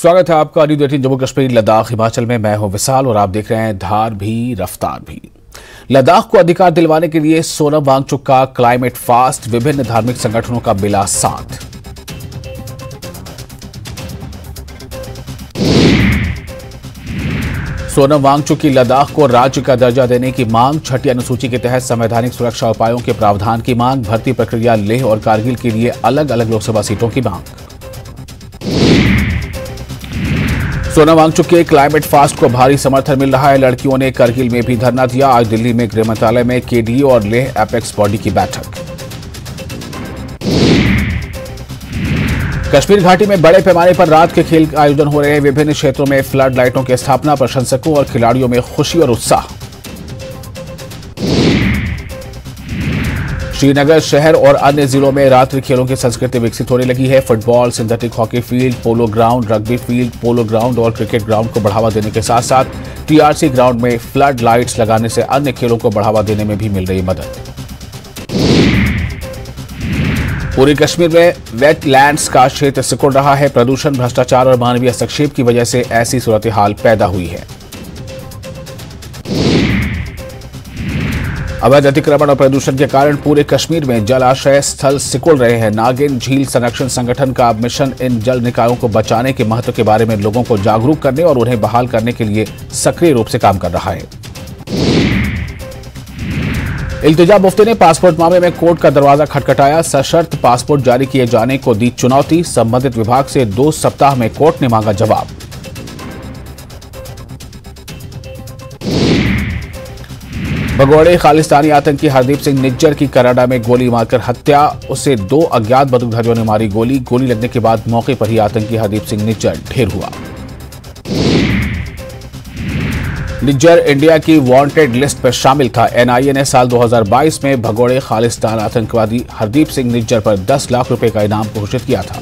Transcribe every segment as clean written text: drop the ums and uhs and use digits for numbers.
स्वागत है आपका न्यूज़ 18 जम्मू कश्मीर लद्दाख हिमाचल में। मैं हूं विशाल और आप देख रहे हैं धार भी रफ्तार भी। लद्दाख को अधिकार दिलवाने के लिए सोनम वांगचुक का क्लाइमेट फास्ट, विभिन्न धार्मिक संगठनों का मिला साथ। सोनम वांगचुक की लद्दाख को राज्य का दर्जा देने की मांग, छठी अनुसूची के तहत संवैधानिक सुरक्षा उपायों के प्रावधान की मांग, भर्ती प्रक्रिया लेह और कारगिल के लिए अलग अलग लोकसभा सीटों की मांग। सोनम वांगचुक के क्लाइमेट फास्ट को भारी समर्थन मिल रहा है। लड़कियों ने करगिल में भी धरना दिया। आज दिल्ली में गृह मंत्रालय में केडीए और लेह एपेक्स बॉडी की बैठक। कश्मीर घाटी में बड़े पैमाने पर रात के खेल का आयोजन हो रहे हैं। विभिन्न क्षेत्रों में फ्लड लाइटों की स्थापना, प्रशंसकों और खिलाड़ियों में खुशी और उत्साह। श्रीनगर शहर और अन्य जिलों में रात्रि खेलों की संस्कृति विकसित होने लगी है। Football, synthetic hockey field, polo ground, rugby field, polo ground और क्रिकेट ग्राउंड को बढ़ावा देने के साथ साथ टीआरसी ग्राउंड में फ्लड लाइट्स लगाने से अन्य खेलों को बढ़ावा देने में भी मिल रही मदद। पूरे कश्मीर में वेटलैंड्स का क्षेत्र सिकुड़ रहा है। प्रदूषण, भ्रष्टाचार और मानवीय हस्तक्षेप की वजह से ऐसी सूरत हाल पैदा हुई है। अवैध अतिक्रमण और प्रदूषण के कारण पूरे कश्मीर में जलाशय स्थल सिकुड़ रहे हैं। नागिन झील संरक्षण संगठन का मिशन इन जल निकायों को बचाने के महत्व के बारे में लोगों को जागरूक करने और उन्हें बहाल करने के लिए सक्रिय रूप से काम कर रहा है। इल्तिजा मुफ्ती ने पासपोर्ट मामले में कोर्ट का दरवाजा खटखटाया। सशर्त पासपोर्ट जारी किए जाने को दी चुनौती। संबंधित विभाग से 2 सप्ताह में कोर्ट ने मांगा जवाब। भगोड़े खालिस्तानी आतंकी हरदीप सिंह निज्जर की कनाडा में गोली मारकर हत्या। उसे 2 अज्ञात बंदूकधारियों ने मारी गोली। गोली लगने के बाद मौके पर ही आतंकी हरदीप सिंह निज्जर ढेर हुआ। निज्जर इंडिया की वांटेड लिस्ट पर शामिल था। एनआईए ने साल 2022 में भगोड़े खालिस्तान आतंकवादी हरदीप सिंह निज्जर पर 10 लाख रुपए का इनाम घोषित किया था।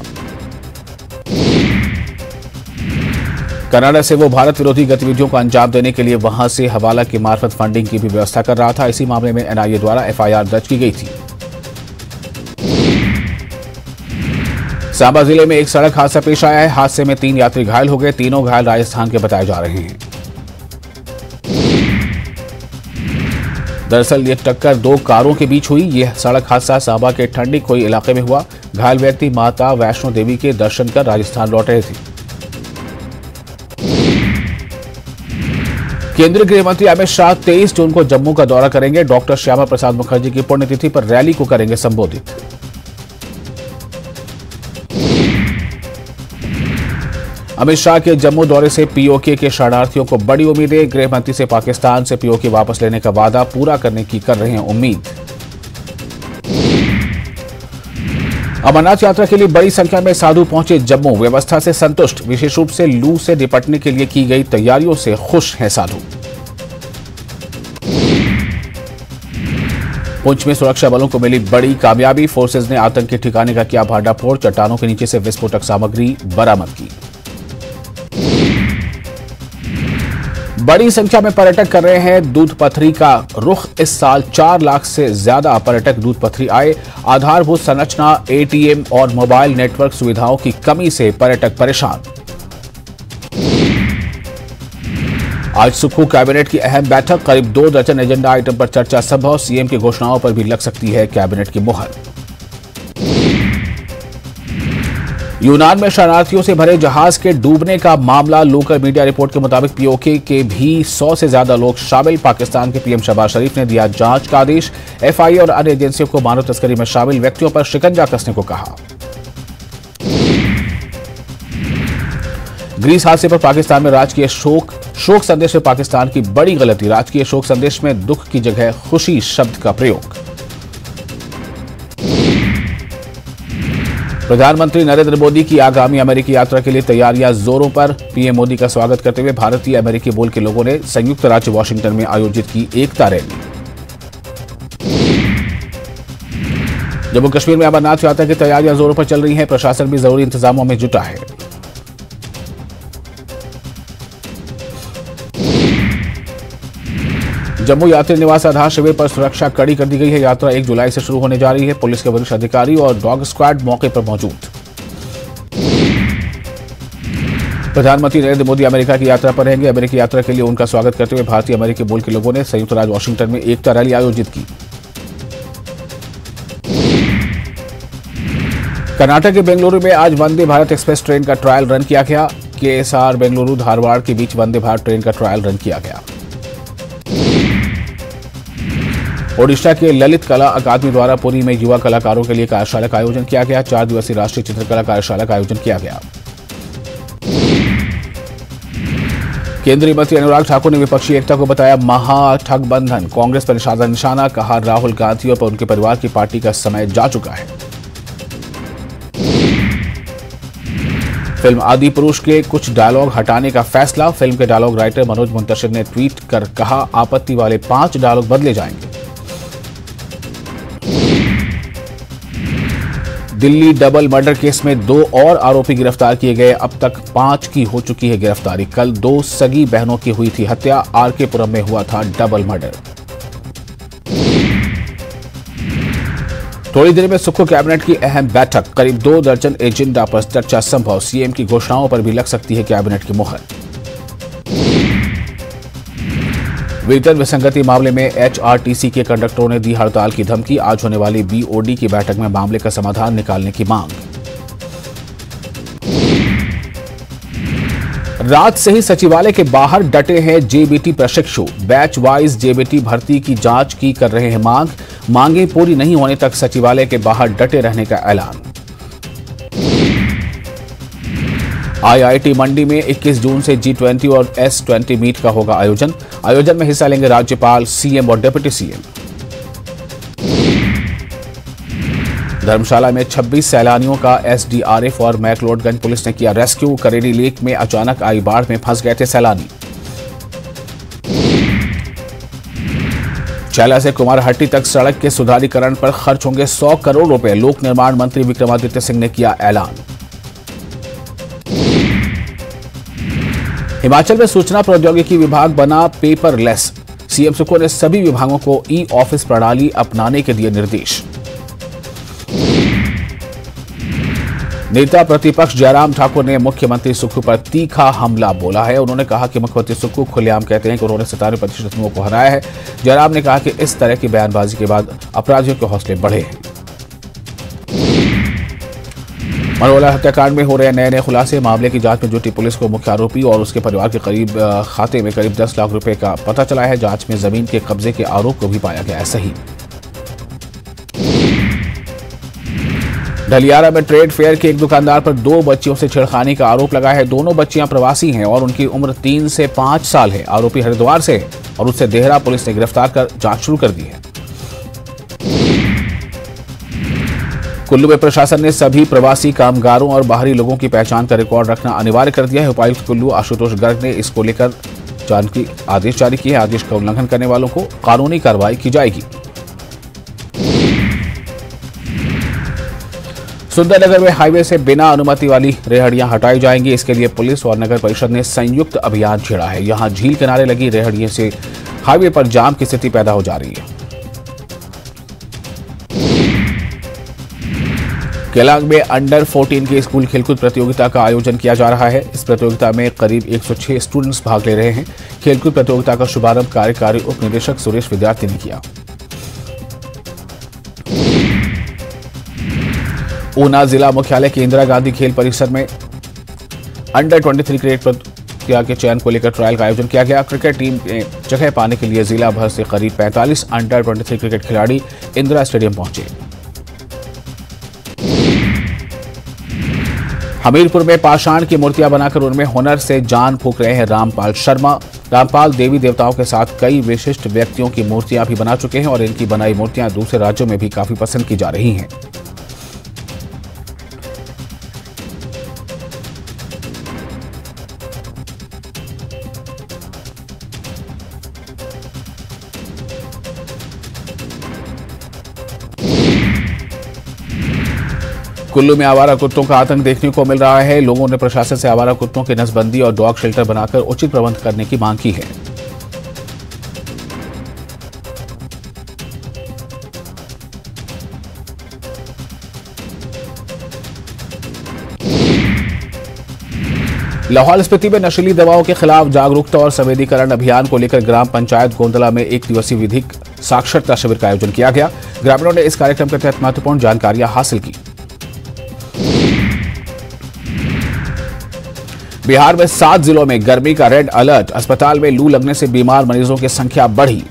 कनाडा से वो भारत विरोधी गतिविधियों को अंजाम देने के लिए वहां से हवाला के मार्फत फंडिंग की भी व्यवस्था कर रहा था। इसी मामले में एनआईए द्वारा एफआईआर दर्ज की गई थी। सांबा जिले में एक सड़क हादसा पेश आया है। हादसे में 3 यात्री घायल हो गए। तीनों घायल राजस्थान के बताए जा रहे हैं। दरअसल ये टक्कर 2 कारों के बीच हुई। यह सड़क हादसा सांबा के ठंडी कोई इलाके में हुआ। घायल व्यक्ति माता वैष्णो देवी के दर्शन कर राजस्थान लौट रहे थे। केंद्रीय गृह मंत्री अमित शाह 23 जून को जम्मू का दौरा करेंगे। डॉक्टर श्यामा प्रसाद मुखर्जी की पुण्यतिथि पर रैली को करेंगे संबोधित। अमित शाह के जम्मू दौरे से पीओके के शरणार्थियों को बड़ी उम्मीदें। गृह मंत्री से पाकिस्तान से पीओके वापस लेने का वादा पूरा करने की कर रहे हैं उम्मीद। अमरनाथ यात्रा के लिए बड़ी संख्या में साधु पहुंचे जम्मू। व्यवस्था से संतुष्ट, विशेष रूप से लू से निपटने के लिए की गई तैयारियों से खुश हैं साधु। पुंछ में सुरक्षा बलों को मिली बड़ी कामयाबी। फोर्सेज ने आतंकी ठिकाने का किया भांडाफोड़। चट्टानों के नीचे से विस्फोटक सामग्री बरामद की। बड़ी संख्या में पर्यटक कर रहे हैं दूध पथरी का रुख। इस साल 4 लाख से ज्यादा पर्यटक दूध पथरी आए। आधारभूत संरचना, एटीएम और मोबाइल नेटवर्क सुविधाओं की कमी से पर्यटक परेशान। आज सुक्खू कैबिनेट की अहम बैठक। करीब 2 दर्जन एजेंडा आइटम पर चर्चा संभव। सीएम की घोषणाओं पर भी लग सकती है कैबिनेट की मुहर। यूनान में शरणार्थियों से भरे जहाज के डूबने का मामला। लोकल मीडिया रिपोर्ट के मुताबिक पीओके के भी 100 से ज्यादा लोग शामिल। पाकिस्तान के पीएम शहबाज शरीफ ने दिया जांच का आदेश। एफआईए और अन्य एजेंसियों को मानव तस्करी में शामिल व्यक्तियों पर शिकंजा कसने को कहा। ग्रीस हादसे पर पाकिस्तान में राजकीय शोक संदेश में पाकिस्तान की बड़ी गलती। राजकीय शोक संदेश में दुख की जगह खुशी शब्द का प्रयोग। प्रधानमंत्री नरेंद्र मोदी की आगामी अमेरिकी यात्रा के लिए तैयारियां जोरों पर। पीएम मोदी का स्वागत करते हुए भारतीय अमेरिकी मूल के लोगों ने संयुक्त राज्य वाशिंगटन में आयोजित की एकता रैली। जम्मू कश्मीर में अमरनाथ यात्रा की तैयारियां जोरों पर चल रही हैं। प्रशासन भी जरूरी इंतजामों में जुटा है। जम्मू यात्री निवास आधार शिविर पर सुरक्षा कड़ी कर दी गई है। यात्रा 1 जुलाई से शुरू होने जा रही है। पुलिस के वरिष्ठ अधिकारी और डॉग स्क्वाड मौके पर मौजूद। प्रधानमंत्री नरेंद्र मोदी अमेरिका की यात्रा पर रहेंगे। अमेरिकी यात्रा के लिए उनका स्वागत करते हुए भारतीय अमेरिकी मूल के लोगों ने संयुक्त राज्य वॉशिंगटन में एकता रैली आयोजित की। कर्नाटक के बेंगलुरु में आज वंदे भारत एक्सप्रेस ट्रेन का ट्रायल रन किया गया। केएसआर बेंगलुरु धारवाड़ के बीच वंदे भारत ट्रेन का ट्रायल रन किया गया। ओडिशा के ललित कला अकादमी द्वारा पुरी में युवा कलाकारों के लिए कार्यशाला का आयोजन किया गया। 4 दिवसीय राष्ट्रीय चित्रकला कार्यशाला का आयोजन किया गया। केंद्रीय मंत्री अनुराग ठाकुर ने विपक्षी एकता को बताया महागठबंधन। कांग्रेस पर निशाना, कहा राहुल गांधी और उनके परिवार की पार्टी का समय जा चुका है। फिल्म आदि पुरुष के कुछ डायलॉग हटाने का फैसला। फिल्म के डायलॉग राइटर मनोज मुंतशिर ने ट्वीट कर कहा आपत्ति वाले 5 डायलॉग बदले जाएंगे। दिल्ली डबल मर्डर केस में 2 और आरोपी गिरफ्तार किए गए। अब तक 5 की हो चुकी है गिरफ्तारी। कल 2 सगी बहनों की हुई थी हत्या। आरके पुरम में हुआ था डबल मर्डर। थोड़ी देर में सुक्खू कैबिनेट की अहम बैठक। करीब 2 दर्जन एजेंडा पर चर्चा संभव। सीएम की घोषणाओं पर भी लग सकती है कैबिनेट की मुहर। वेतन विसंगति मामले में एचआरटीसी के कंडक्टरों ने दी हड़ताल की धमकी। आज होने वाली बीओडी की बैठक में मामले का समाधान निकालने की मांग। रात से ही सचिवालय के बाहर डटे हैं जेबीटी प्रशिक्षु। बैच वाइज जेबीटी भर्ती की जांच की कर रहे हैं मांग। मांगे पूरी नहीं होने तक सचिवालय के बाहर डटे रहने का ऐलान। आईआईटी मंडी में 21 जून से G20 और S20 मीट का होगा आयोजन। आयोजन में हिस्सा लेंगे राज्यपाल, सीएम और डिप्टी सीएम। धर्मशाला में 26 सैलानियों का एसडीआरएफ और मैक्लोडगंज पुलिस ने किया रेस्क्यू। करेरी लेक में अचानक आई बाढ़ में फंस गए थे सैलानी। चैला से कुमारहट्टी तक सड़क के सुधारीकरण पर खर्च होंगे 100 करोड़ रुपए। लोक निर्माण मंत्री विक्रमादित्य सिंह ने किया ऐलान। हिमाचल में सूचना प्रौद्योगिकी विभाग बना पेपरलेस। सीएम सुक्खू ने सभी विभागों को ई ऑफिस प्रणाली अपनाने के दिए निर्देश। नेता प्रतिपक्ष जयराम ठाकुर ने मुख्यमंत्री सुक्खू पर तीखा हमला बोला है। उन्होंने कहा कि मुख्यमंत्री सुक्खू खुलेआम कहते हैं कि उन्होंने 97% लोगों को हराया है। जयराम ने कहा कि इस तरह की बयानबाजी के बाद अपराधियों के हौसले बढ़े हैं। मनोवाला हत्याकांड में हो रहे नए खुलासे। मामले की जांच में जुटी पुलिस को मुख्य आरोपी और उसके परिवार के खाते में करीब 10 लाख रुपए का पता चला है। जांच में जमीन के कब्जे के आरोप को भी पाया गया है सही। ढलियारा में ट्रेड फेयर के एक दुकानदार पर 2 बच्चियों से छेड़खानी का आरोप लगा है। दोनों बच्चियां प्रवासी हैं और उनकी उम्र 3 से 5 साल है। आरोपी हरिद्वार से और उससे देहरा पुलिस ने गिरफ्तार कर जांच शुरू कर दी है। कुल्लू में प्रशासन ने सभी प्रवासी कामगारों और बाहरी लोगों की पहचान का रिकॉर्ड रखना अनिवार्य कर दिया है। उपायुक्त कुल्लू आशुतोष गर्ग ने इसको लेकर आदेश जारी किए। आदेश का उल्लंघन करने वालों को कानूनी कार्रवाई की जाएगी। सुंदरनगर में हाईवे से बिना अनुमति वाली रेहड़ियां हटाई जाएंगी। इसके लिए पुलिस और नगर परिषद ने संयुक्त अभियान छेड़ा है। यहां झील किनारे लगी रेहड़ियों से हाईवे पर जाम की स्थिति पैदा हो जा रही है। केलांग में अंडर 14 की स्कूल खेलकूद प्रतियोगिता का आयोजन किया जा रहा है। इस प्रतियोगिता में करीब 106 स्टूडेंट्स भाग ले रहे हैं। खेलकूद प्रतियोगिता का शुभारंभ कार्यकारी उप निदेशक सुरेश विद्यार्थी ने किया। ऊना जिला मुख्यालय के इंदिरा गांधी खेल परिसर में अंडर 23 क्रिकेट प्रतियोगिता के चयन को लेकर ट्रायल का आयोजन किया गया। क्रिकेट टीम में जगह पाने के लिए जिला भर से करीब 45 अंडर 23 क्रिकेट खिलाड़ी इंदिरा स्टेडियम पहुंचे। हमीरपुर में पाषाण की मूर्तियां बनाकर उनमें हुनर से जान फूंक रहे हैं रामपाल शर्मा। रामपाल देवी देवताओं के साथ कई विशिष्ट व्यक्तियों की मूर्तियां भी बना चुके हैं और इनकी बनाई मूर्तियां दूसरे राज्यों में भी काफी पसंद की जा रही हैं। कुल्लू में आवारा कुत्तों का आतंक देखने को मिल रहा है। लोगों ने प्रशासन से आवारा कुत्तों की नसबंदी और डॉग शेल्टर बनाकर उचित प्रबंध करने की मांग की है। लाहौल स्पीति में नशीली दवाओं के खिलाफ जागरूकता और संवेदीकरण अभियान को लेकर ग्राम पंचायत गोंदला में 1 दिवसीय विधिक साक्षरता शिविर का आयोजन किया गया। ग्रामीणों ने इस कार्यक्रम के तहत महत्वपूर्ण जानकारियां हासिल की। बिहार में 7 जिलों में गर्मी का रेड अलर्ट, अस्पताल में लू लगने से बीमार मरीजों की संख्या बढ़ी।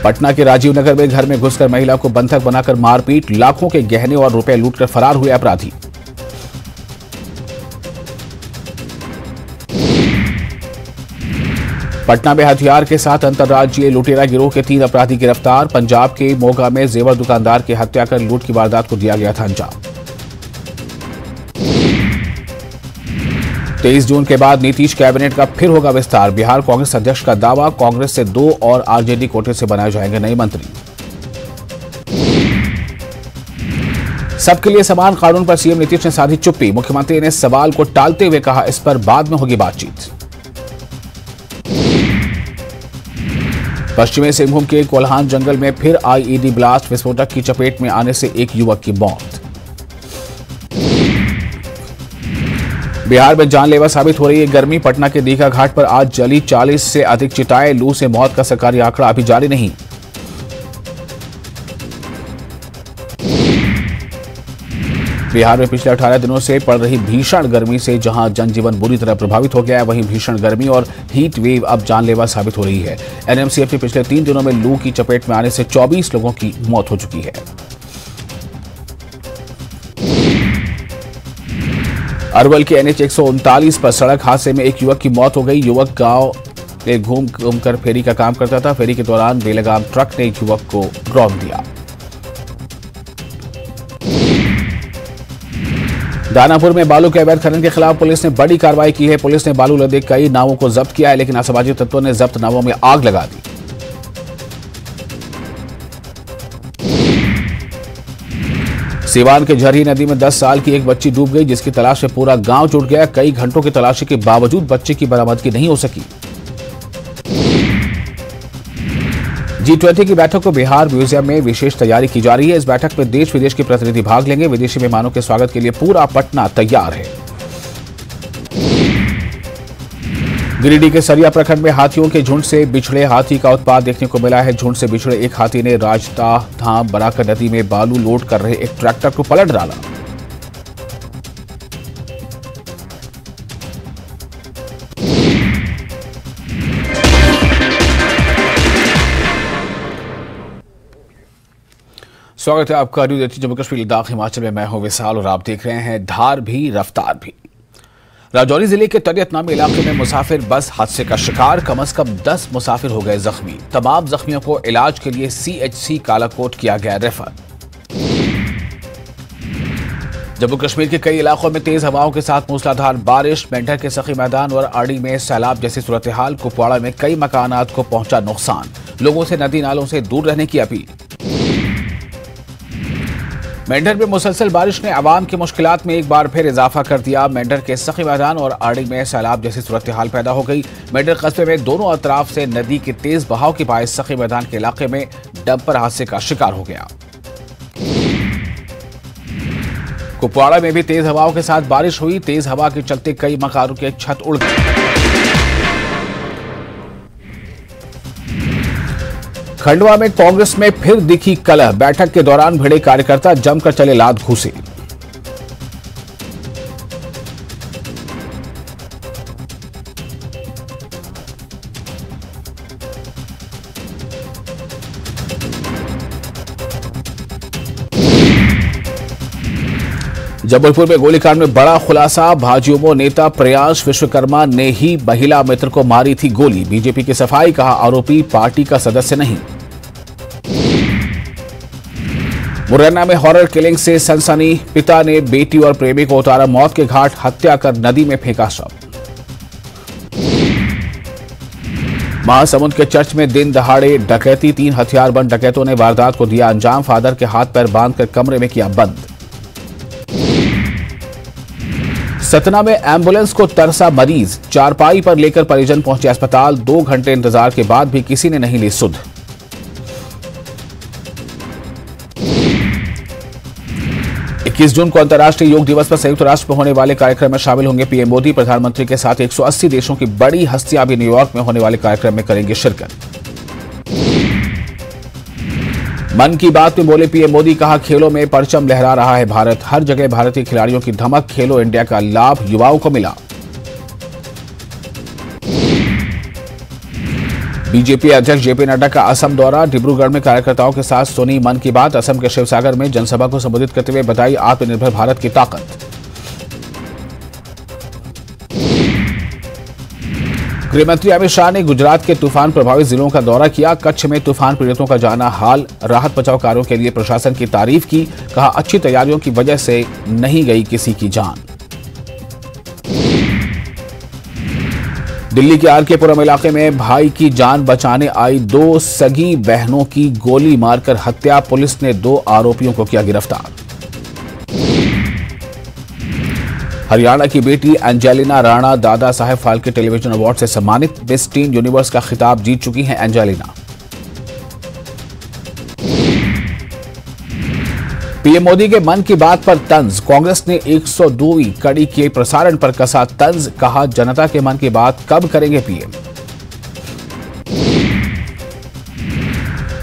पटना के राजीव नगर में घर में घुसकर महिला को बंधक बनाकर मारपीट, लाखों के गहने और रुपए लूटकर फरार हुए अपराधी। पटना में हथियार के साथ अंतर्राज्यीय लुटेरा गिरोह के 3 अपराधी गिरफ्तार। पंजाब के मोगा में जेवर दुकानदार की हत्या कर लूट की वारदात को दिया गया था अंजाम। 23 जून के बाद नीतीश कैबिनेट का फिर होगा विस्तार। बिहार कांग्रेस अध्यक्ष का दावा, कांग्रेस से 2 और आरजेडी कोटे से बनाए जाएंगे नए मंत्री। सबके लिए समान कानून पर सीएम नीतीश ने साधी चुप्पी। मुख्यमंत्री ने सवाल को टालते हुए कहा, इस पर बाद में होगी बातचीत। पश्चिमी सिंहभूम के कोल्हान जंगल में फिर आईईडी ब्लास्ट, विस्फोटक की चपेट में आने से एक युवक की मौत। बिहार में जानलेवा साबित हो रही है गर्मी। पटना के दीघा घाट पर आज जली 40 से अधिक चिताएं। लू से मौत का सरकारी आंकड़ा अभी जारी नहीं। बिहार में पिछले 18 दिनों से पड़ रही भीषण गर्मी से जहां जनजीवन बुरी तरह प्रभावित हो गया है, वहीं भीषण गर्मी और हीट वेव अब जानलेवा साबित हो रही है। एनएमसीएफ ने पिछले 3 दिनों में लू की चपेट में आने से 24 लोगों की मौत हो चुकी है। अरवल के NH 139 पर सड़क हादसे में एक युवक की मौत हो गई। युवक गांव में घूम कर फेरी का काम करता था। फेरी के दौरान बेलगाम ट्रक ने एक युवक को रौंद दिया। दानापुर में बालू के अवैध खनन के खिलाफ पुलिस ने बड़ी कार्रवाई की है। पुलिस ने बालू लदे कई नावों को जब्त किया है, लेकिन असामाजिक तत्वों ने जब्त नावों में आग लगा दी। सीवान के झरही नदी में 10 साल की एक बच्ची डूब गई, जिसकी तलाश में पूरा गांव जुट गया। कई घंटों की तलाशी के बावजूद बच्चे की बरामदगी नहीं हो सकी। G20 की बैठक को बिहार म्यूजियम में विशेष तैयारी की जा रही है। इस बैठक में देश विदेश के प्रतिनिधि भाग लेंगे। विदेशी मेहमानों के स्वागत के लिए पूरा पटना तैयार है। गिरिडीह के सरिया प्रखंड में हाथियों के झुंड से बिछड़े हाथी का उत्पात देखने को मिला है। झुंड से बिछड़े एक हाथी ने राजता धाम बनाकर नदी में बालू लोड कर रहे एक ट्रैक्टर को पलट डाला। स्वागत है आपका न्यूज़ 18 जम्मू कश्मीर लद्दाख हिमाचल में। मैं हूं विशाल और आप देख रहे हैं धार भी रफ्तार भी। राजौरी जिले के तरियत नामी इलाके में मुसाफिर बस हादसे का शिकार, कम से कम 10 मुसाफिर हो गए जख्मी। तमाम जख्मियों को इलाज के लिए CHC कालाकोट किया गया रेफर। जम्मू कश्मीर के कई इलाकों में तेज हवाओं के साथ मूसलाधार बारिश। मेंढर के सखी मैदान और आड़ी में सैलाब जैसी सूरत हाल। कुपवाड़ा में कई मकानात को पहुंचा नुकसान। लोगों से नदी नालों से दूर रहने की अपील। मेंढर में मुसलसल बारिश ने आवाम की मुश्किलात में एक बार फिर इजाफा कर दिया। मेंढर के सखी मैदान और आड़ी में सैलाब जैसी सूरत हाल पैदा हो गई। मेंढर कस्बे में दोनों अतराफ से नदी के तेज बहाव के बायस सखी मैदान के इलाके में डंपर हादसे का शिकार हो गया। कुपवाड़ा में भी तेज हवाओं के साथ बारिश हुई। तेज हवा के चलते कई मकानों के छत उड़ गए। खंडवा में कांग्रेस में फिर दिखी कलह। बैठक के दौरान भिड़े कार्यकर्ता जमकर चले लात घूसे। जबलपुर में गोलीकांड में बड़ा खुलासा। भाजयुमो नेता प्रयास विश्वकर्मा ने ही महिला मित्र को मारी थी गोली। बीजेपी की सफाई, कहा आरोपी पार्टी का सदस्य नहीं। मुरैना में हॉरर किलिंग से सनसनी। पिता ने बेटी और प्रेमी को उतारा मौत के घाट, हत्या कर नदी में फेंका शव। महासमुंद के चर्च में दिन दहाड़े डकैती। 3 हथियारबंद डकैतों ने वारदात को दिया अंजाम। फादर के हाथ पैर बांधकर कमरे में किया बंद। सतना में एम्बुलेंस को तरसा मरीज। चारपाई पर लेकर परिजन पहुंचे अस्पताल। 2 घंटे इंतजार के बाद भी किसी ने नहीं ली सुध। 21 जून को अंतर्राष्ट्रीय योग दिवस पर संयुक्त राष्ट्र में होने वाले कार्यक्रम में शामिल होंगे पीएम मोदी। प्रधानमंत्री के साथ 180 देशों की बड़ी हस्तियां भी न्यूयॉर्क में होने वाले कार्यक्रम में करेंगे शिरकत। मन की बात में बोले पीएम मोदी, कहा खेलों में परचम लहरा रहा है भारत। हर जगह भारतीय खिलाड़ियों की धमक, खेलो इंडिया का लाभ युवाओं को मिला। बीजेपी अध्यक्ष जेपी नड्डा का असम दौरा, डिब्रूगढ़ में कार्यकर्ताओं के साथ सुनी मन की बात। असम के शिवसागर में जनसभा को संबोधित करते हुए बताई आत्मनिर्भर भारत की ताकत। गृहमंत्री अमित शाह ने गुजरात के तूफान प्रभावित जिलों का दौरा किया। कच्छ में तूफान पीड़ितों का जाना हाल, राहत बचाव कार्यों के लिए प्रशासन की तारीफ की। कहा अच्छी तैयारियों की वजह से नहीं गई किसी की जान। दिल्ली के आरकेपुरम इलाके में भाई की जान बचाने आई 2 सगी बहनों की गोली मारकर हत्या, पुलिस ने 2 आरोपियों को किया गिरफ्तार। हरियाणा की बेटी Angelina Rana Dada Saheb Phalke television award से सम्मानित। मिस टीन यूनिवर्स का खिताब जीत चुकी हैं एंजेलिना। पीएम मोदी के मन की बात पर तंज, कांग्रेस ने 102वीं कड़ी के प्रसारण पर कसा तंज। कहा जनता के मन की बात कब करेंगे पीएम।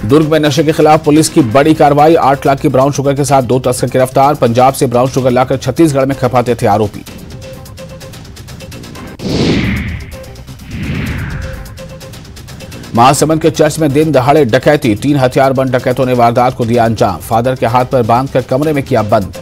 दुर्ग में नशे के खिलाफ पुलिस की बड़ी कार्रवाई, 8 लाख की ब्राउन शुगर के साथ 2 तस्कर गिरफ्तार। पंजाब से ब्राउन शुगर लाकर छत्तीसगढ़ में खपाते थे आरोपी। महासमुंद के चर्च में दिन दहाड़े डकैती, 3 हथियारबंद डकैतों ने वारदात को दिया अंजाम। फादर के हाथ पर बांधकर कमरे में किया बंद।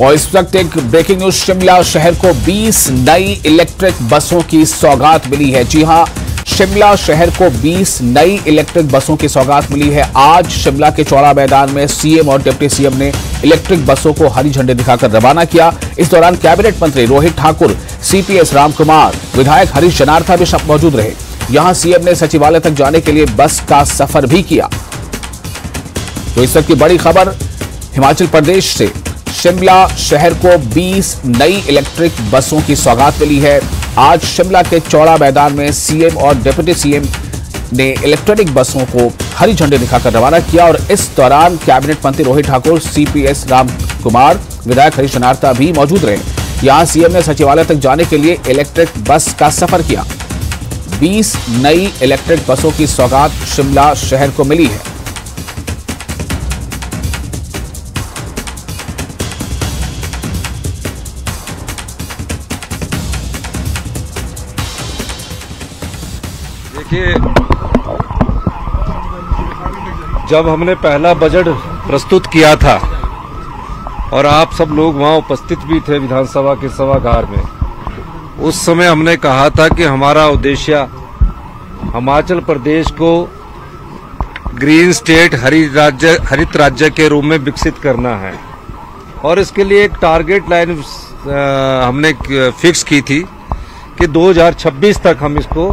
और इस वक्त एक ब्रेकिंग न्यूज, शिमला शहर को 20 नई इलेक्ट्रिक बसों की सौगात मिली है। जी हां, शिमला शहर को 20 नई इलेक्ट्रिक बसों की सौगात मिली है। आज शिमला के चौड़ा मैदान में सीएम और डिप्टी सीएम ने इलेक्ट्रिक बसों को हरी झंडी दिखाकर रवाना किया। इस दौरान कैबिनेट मंत्री रोहित ठाकुर, सीपीएस रामकुमार, विधायक हरीश जनार्था भी मौजूद रहे। यहां सीएम ने सचिवालय तक जाने के लिए बस का सफर भी किया। तो इस वक्त की बड़ी खबर हिमाचल प्रदेश से, शिमला शहर को 20 नई इलेक्ट्रिक बसों की सौगात मिली है। आज शिमला के चौड़ा मैदान में सीएम और डिप्टी सीएम ने इलेक्ट्रिक बसों को हरी झंडी दिखाकर रवाना किया। और इस दौरान कैबिनेट मंत्री रोहित ठाकुर, सीपीएस रामकुमार, विधायक हरीश जनार्था भी मौजूद रहे। यहां सीएम ने सचिवालय तक जाने के लिए इलेक्ट्रिक बस का सफर किया। 20 नई इलेक्ट्रिक बसों की सौगात शिमला शहर को मिली है। जब हमने पहला बजट प्रस्तुत किया था और आप सब लोग वहां उपस्थित भी थे विधानसभा के सभागार में, उस समय हमने कहा था कि हमारा उद्देश्य हिमाचल प्रदेश को ग्रीन स्टेट, हरित राज्य के रूप में विकसित करना है। और इसके लिए एक टारगेट लाइन हमने फिक्स की थी कि 2026 तक हम इसको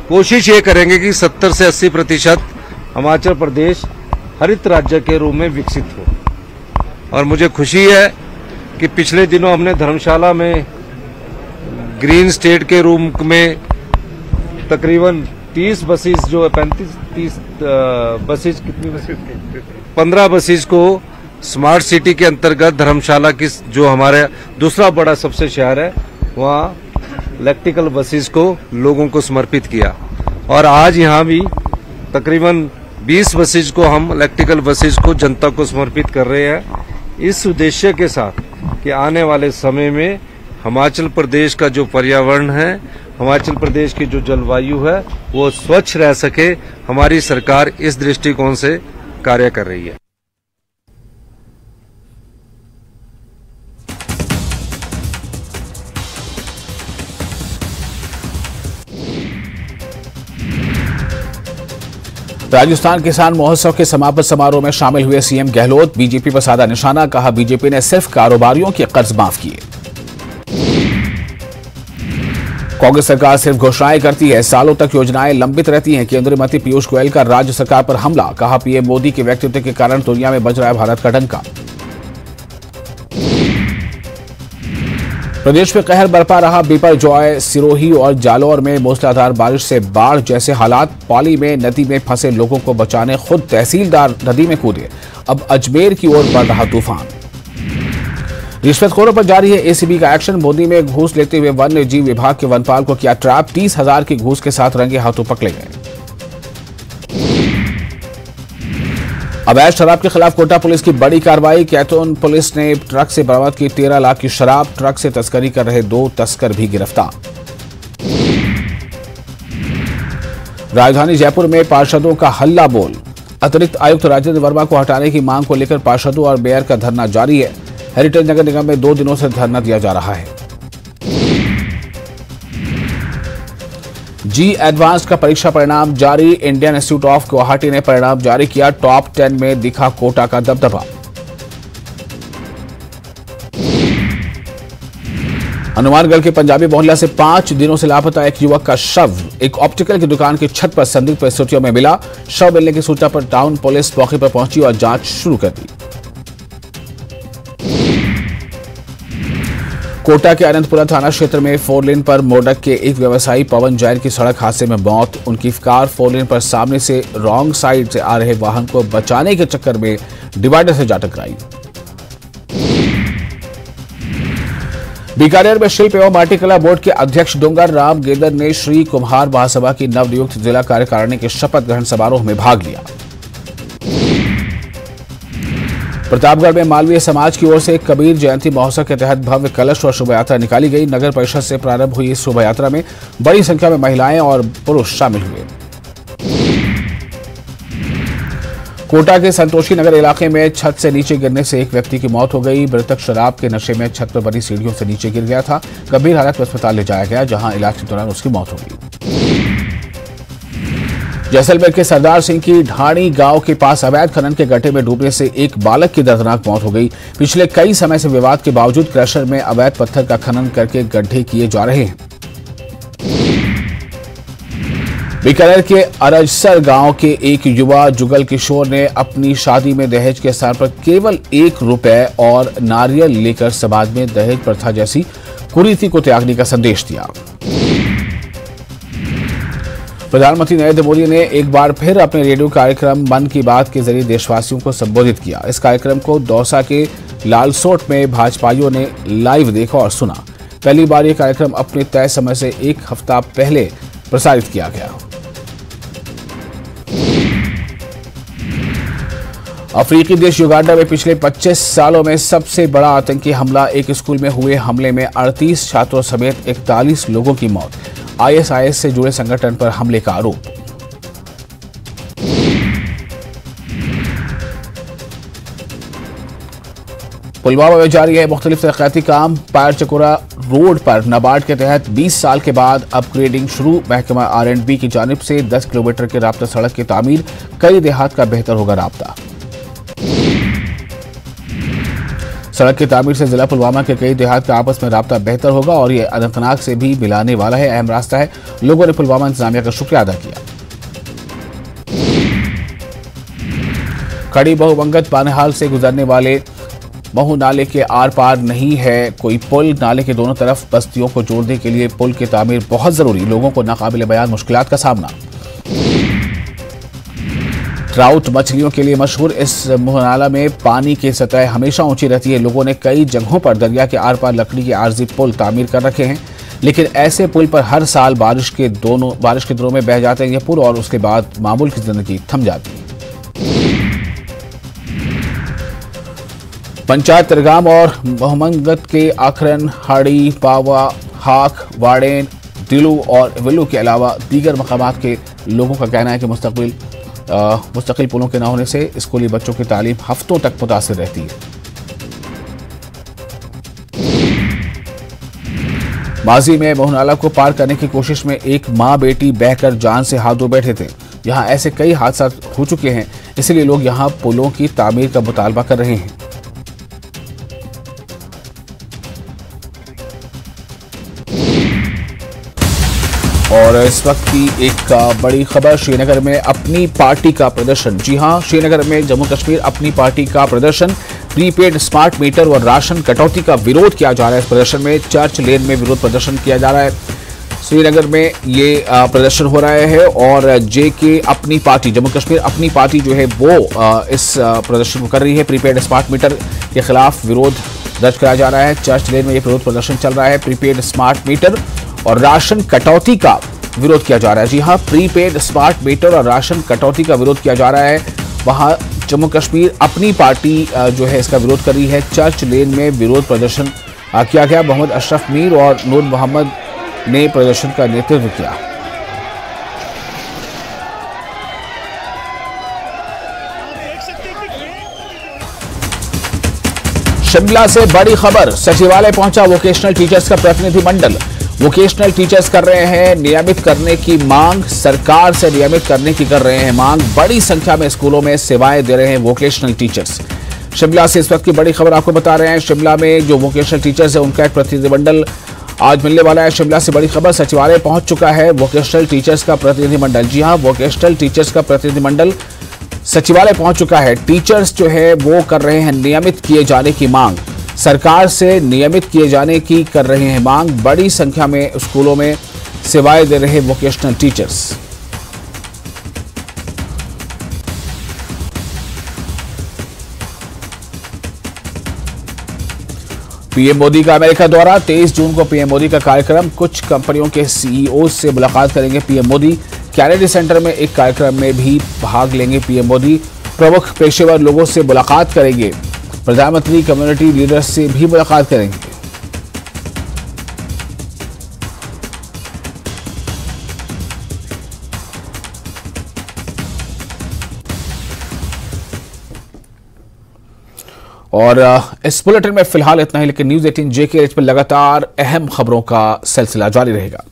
कोशिश ये करेंगे कि 70 से 80% हिमाचल प्रदेश हरित राज्य के रूप में विकसित हो। और मुझे खुशी है कि पिछले दिनों हमने धर्मशाला में ग्रीन स्टेट के रूप में तकरीबन 30 बसेस, जो 30 बसेस, कितनी बसेस, 15 बसेस को स्मार्ट सिटी के अंतर्गत धर्मशाला की, जो हमारे दूसरा बड़ा सबसे शहर है, वहाँ इलेक्ट्रिकल बसेस को लोगों को समर्पित किया। और आज यहाँ भी तकरीबन 20 बसेस को हम इलेक्ट्रिकल बसेस को जनता को समर्पित कर रहे हैं, इस उद्देश्य के साथ कि आने वाले समय में हिमाचल प्रदेश का जो पर्यावरण है, हिमाचल प्रदेश की जो जलवायु है, वो स्वच्छ रह सके। हमारी सरकार इस दृष्टिकोण से कार्य कर रही है। राजस्थान किसान महोत्सव के समापन समारोह में शामिल हुए सीएम गहलोत, बीजेपी पर साधा निशाना। कहा बीजेपी ने सिर्फ कारोबारियों के कर्ज माफ किए। कांग्रेस सरकार सिर्फ घोषणाएं करती है, सालों तक योजनाएं लंबित रहती हैं। केंद्रीय मंत्री पीयूष गोयल का राज्य सरकार पर हमला। कहा पीएम मोदी के व्यक्तित्व के कारण दुनिया में बज रहा है भारत का डंका। प्रदेश में कहर बरपा रहा बिपरजॉय, सिरोही और जालौर में मूसलाधार बारिश से बाढ़ जैसे हालात। पाली में नदी में फंसे लोगों को बचाने खुद तहसीलदार नदी में कूदे। अब अजमेर की ओर बढ़ रहा तूफान। रिश्वतखोरों पर जारी है एसीबी का एक्शन। बूंदी में घूस लेते हुए वन्य जीव विभाग के वनपाल को किया ट्रैप। 30,000 की घूस के साथ रंगे हाथों पकड़े गए। अवैध शराब के खिलाफ कोटा पुलिस की बड़ी कार्रवाई। कैथून पुलिस ने ट्रक से बरामद की 13 लाख की शराब। ट्रक से तस्करी कर रहे 2 तस्कर भी गिरफ्तार। राजधानी जयपुर में पार्षदों का हल्ला बोल। अतिरिक्त आयुक्त राजेंद्र वर्मा को हटाने की मांग को लेकर पार्षदों और मेयर का धरना जारी है। हेरिटेज नगर निगम में 2 दिनों से धरना दिया जा रहा है। जी एडवांस का परीक्षा परिणाम जारी। इंडियन इंस्टीट्यूट ऑफ गुवाहाटी ने परिणाम जारी किया। टॉप 10 में दिखा कोटा का दबदबा। हनुमानगढ़ के पंजाबी मोहल्ला से 5 दिनों से लापता एक युवक का शव एक ऑप्टिकल की दुकान की छत पर संदिग्ध परिस्थितियों में मिला। शव मिलने की सूचना पर टाउन पुलिस मौके पर पहुंची और जांच शुरू कर दी। कोटा के अनंतपुरा थाना क्षेत्र में 4 लेन पर मोडक के एक व्यवसायी पवन जैन की सड़क हादसे में मौत। उनकी कार 4 लेन पर सामने से रॉन्ग साइड से आ रहे वाहन को बचाने के चक्कर में डिवाइडर से जा टकराई। बीकानेर में शिल्प एवं माटीकला बोर्ड के अध्यक्ष डोंगर राम गेदर ने श्री कुम्हार महासभा की नवनियुक्त जिला कार्यकारिणी के शपथ ग्रहण समारोह में भाग लिया। प्रतापगढ़ में मालवीय समाज की ओर से कबीर जयंती महोत्सव के तहत भव्य कलश और शोभा यात्रा निकाली गई। नगर परिषद से प्रारंभ हुई इस शोभा यात्रा में बड़ी संख्या में महिलाएं और पुरुष शामिल हुए। कोटा के संतोषी नगर इलाके में छत से नीचे गिरने से एक व्यक्ति की मौत हो गई। मृतक शराब के नशे में छत पर बनी सीढ़ियों से नीचे गिर गया था। गंभीर हालत में अस्पताल ले जाया गया, जहां इलाज के दौरान उसकी मौत हो गई। जैसलमेर के सरदार सिंह की ढाणी गांव के पास अवैध खनन के गड्ढे में डूबने से एक बालक की दर्दनाक मौत हो गई। पिछले कई समय से विवाद के बावजूद क्रशर में अवैध पत्थर का खनन करके गड्ढे किए जा रहे हैं। बीकानेर के अरजसर गांव के एक युवा जुगल किशोर ने अपनी शादी में दहेज के स्थान पर केवल 1 रुपए और नारियल लेकर समाज में दहेज प्रथा जैसी कुरीति को त्यागने का संदेश दिया। प्रधानमंत्री नरेंद्र मोदी ने एक बार फिर अपने रेडियो कार्यक्रम मन की बात के जरिए देशवासियों को संबोधित किया। इस कार्यक्रम को दौसा के लालसोट में भाजपाइयों ने लाइव देखा और सुना। पहली बार यह कार्यक्रम अपने तय समय से 1 हफ्ता पहले प्रसारित किया गया। अफ्रीकी देश युगांडा में पिछले 25 सालों में सबसे बड़ा आतंकी हमला। एक स्कूल में हुए हमले में 38 छात्रों समेत 41 लोगों की मौत। आईएसआईएस से जुड़े संगठन पर हमले का आरोप। पुलवामा में जारी है मुख्तलिफ तरक्याती काम। पायर चकोरा रोड पर नाबार्ड के तहत 20 साल के बाद अपग्रेडिंग शुरू। महकमा R&B की जानिब से 10 किलोमीटर के राब्ता सड़क की तामीर। कई देहात का बेहतर होगा राब्ता। सड़क की तामीर से जिला पुलवामा के कई देहात का आपस में राब्ता बेहतर होगा और ये अनंतनाग से भी मिलाने वाला है। अहम रास्ता है। लोगों ने पुलवामा इंतजामिया का शुक्रिया अदा किया। खड़ी बहुवंगत बानिहाल से गुजरने वाले महू नाले के आर पार नहीं है कोई पुल। नाले के दोनों तरफ बस्तियों को जोड़ने के लिए पुल की तामीर बहुत जरूरी। लोगों को नाकाबिले बयान मुश्किलात का सामना। ट्राउट मछलियों के लिए मशहूर इस मुहनाला में पानी की सतह हमेशा ऊंची रहती है। लोगों ने कई जगहों पर दरिया के आर पार लकड़ी के आरजी पुल तामीर कर रखे हैं, लेकिन ऐसे पुल पर हर साल बारिश के दिनों में बह जाते हैं ये पुल और उसके बाद मामूल की जिंदगी थम जाती है। पंचायत तिरगाम और मोहम्मदगढ़ के आखरन, हाड़ी, पावा, हाक, वाड़ेन, दिलू और विल्लू के अलावा दीगर मकामात के लोगों का कहना है कि मुस्तकिल पुलों के न होने से स्कूली बच्चों की तालीम हफ्तों तक मुतासिर रहती है। माजी में मोहनाला को पार करने की कोशिश में एक मां बेटी बहकर जान से हाथ धो बैठे थे। यहां ऐसे कई हादसा हो चुके हैं, इसलिए लोग यहां पुलों की तामीर का मुतालबा कर रहे हैं। और इस वक्त की एक बड़ी खबर, श्रीनगर में अपनी पार्टी का प्रदर्शन। जी हां, श्रीनगर में जम्मू कश्मीर अपनी पार्टी का प्रदर्शन। प्रीपेड स्मार्ट मीटर और राशन कटौती का विरोध किया जा रहा है। इस प्रदर्शन में चर्च लेन में विरोध प्रदर्शन किया जा रहा है। श्रीनगर में ये प्रदर्शन हो रहा है और जेके अपनी पार्टी, जम्मू कश्मीर अपनी पार्टी जो है वो इस प्रदर्शन को कर रही है। प्रीपेड स्मार्ट मीटर के खिलाफ विरोध दर्ज कराया जा रहा है। चर्च लेन में ये विरोध प्रदर्शन चल रहा है। प्रीपेड स्मार्ट मीटर और राशन कटौती का विरोध किया जा रहा है। जी हाँ, प्रीपेड स्मार्ट मीटर और राशन कटौती का विरोध किया जा रहा है। वहां जम्मू कश्मीर अपनी पार्टी जो है इसका विरोध कर रही है। चर्च लेन में विरोध प्रदर्शन किया गया। मोहम्मद अशरफ मीर और नूर मोहम्मद ने प्रदर्शन का नेतृत्व किया। शिमला से बड़ी खबर, सचिवालय पहुंचा वोकेशनल टीचर्स का प्रतिनिधिमंडल। वोकेशनल टीचर्स कर रहे हैं नियमित करने की मांग, सरकार से नियमित करने की कर रहे हैं मांग। बड़ी संख्या में स्कूलों में सेवाएं दे रहे हैं वोकेशनल टीचर्स। शिमला से इस वक्त की बड़ी खबर आपको बता रहे हैं। शिमला में जो वोकेशनल टीचर्स है उनका एक प्रतिनिधिमंडल आज मिलने वाला है। शिमला से बड़ी खबर, सचिवालय पहुंच चुका है वोकेशनल टीचर्स का प्रतिनिधिमंडल। जी हां, वोकेशनल टीचर्स का प्रतिनिधिमंडल सचिवालय पहुंच चुका है। टीचर्स जो है वो कर रहे हैं नियमित किए जाने की मांग, सरकार से नियमित किए जाने की कर रहे हैं मांग। बड़ी संख्या में स्कूलों में सेवाएं दे रहे वोकेशनल टीचर्स। पीएम मोदी का अमेरिका दौरा, 23 जून को पीएम मोदी का कार्यक्रम। कुछ कंपनियों के सीईओ से मुलाकात करेंगे पीएम मोदी। कैनेडी सेंटर में एक कार्यक्रम में भी भाग लेंगे पीएम मोदी। प्रमुख पेशेवर लोगों से मुलाकात करेंगे। प्रधानमंत्री कम्युनिटी लीडर्स से भी मुलाकात करेंगे। और इस बुलेटिन में फिलहाल इतना ही, लेकिन न्यूज 18 जेके पर लगातार अहम खबरों का सिलसिला जारी रहेगा।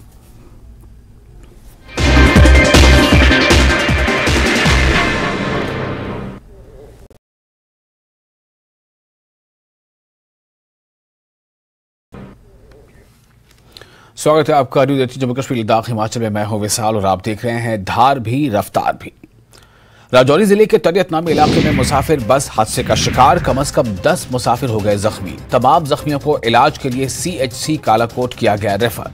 स्वागत है आपका न्यूज 18 जम्मू कश्मीर लद्दाख हिमाचल में। मैं हूं विशाल और आप देख रहे हैं धार भी रफ्तार भी। राजौरी जिले के तरियत नामी इलाके में मुसाफिर बस हादसे का शिकार, कम से कम 10 मुसाफिर हो गए जख्मी। तमाम जख्मियों को इलाज के लिए CHC कालाकोट किया गया रेफर।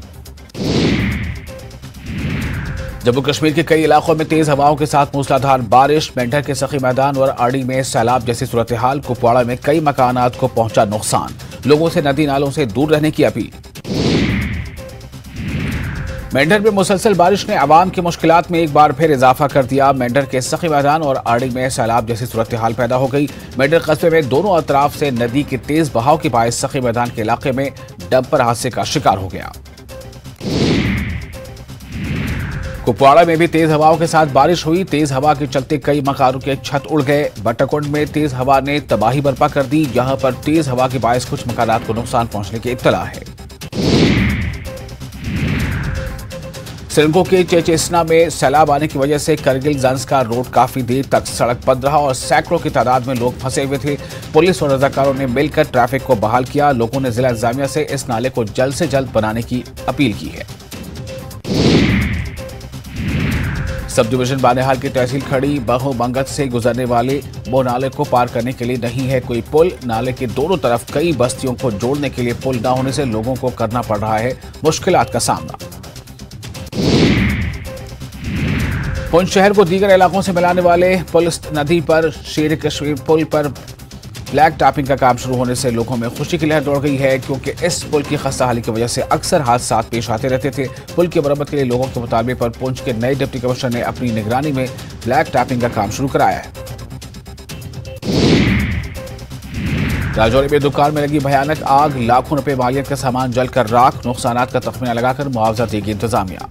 जम्मू कश्मीर के कई इलाकों में तेज हवाओं के साथ मूसलाधार बारिश। मेंढर के सखी मैदान और आड़ी में सैलाब जैसी सूरत हाल। कुपवाड़ा में कई मकानात को पहुंचा नुकसान। लोगों से नदी नालों से दूर रहने की अपील। मेंढर में मुसलसल बारिश ने आवाम की मुश्किलात में एक बार फिर इजाफा कर दिया। मेंढर के सखी मैदान और आड़ी में सैलाब जैसी सूरत हाल पैदा हो गई। मेंढर कस्बे में दोनों अतराफ से नदी के तेज बहाव के बायस सखी मैदान के इलाके में डंपर हादसे का शिकार हो गया। कुपवाड़ा में भी तेज हवाओं के साथ बारिश हुई। तेज हवा के चलते कई मकानों के छत उड़ गए। बट्टाकुंड में तेज हवा ने तबाही बर्पा कर दी। यहां पर तेज हवा के बायस कुछ मकानात को नुकसान पहुंचने की इत्तला है। सिरंगो के चेचेसना में सैलाब आने की वजह से करगिल जंस्कार रोड काफी देर तक सड़क बंद रहा और सैकड़ों की तादाद में लोग फंसे हुए थे। पुलिस और रजाकारों ने मिलकर ट्रैफिक को बहाल किया। लोगों ने जिला इंतजामिया से इस नाले को जल्द से जल्द बनाने की अपील की है। सब डिवीजन बानेहाल की तहसील खड़ी बहो बंगत से गुजरने वाले वो नाले को पार करने के लिए नहीं है कोई पुल। नाले के दोनों तरफ कई बस्तियों को जोड़ने के लिए पुल न होने से लोगों को करना पड़ रहा है मुश्किलात का सामना। पुंछ शहर को दीगर इलाकों से मिलाने वाले पुलिस नदी पर शेर कश्मीर पुल पर ब्लैक टॉपिंग का काम शुरू होने से लोगों में खुशी की लहर दौड़ गई है, क्योंकि इस पुल की खस्ताहाली की वजह से अक्सर हादसा पेश आते रहते थे। पुल की मरम्मत के लिए लोगों के मुताबिक पर पुंछ के नए डिप्टी कमिश्नर ने अपनी निगरानी में ब्लैक टॉपिंग का काम शुरू कराया है। राजौरी में दुकान में लगी भयानक आग, लाखों रुपए मालियत का सामान जलकर राख। नुकसानात का तखमीना लगाकर मुआवजा देगी इंतजामिया।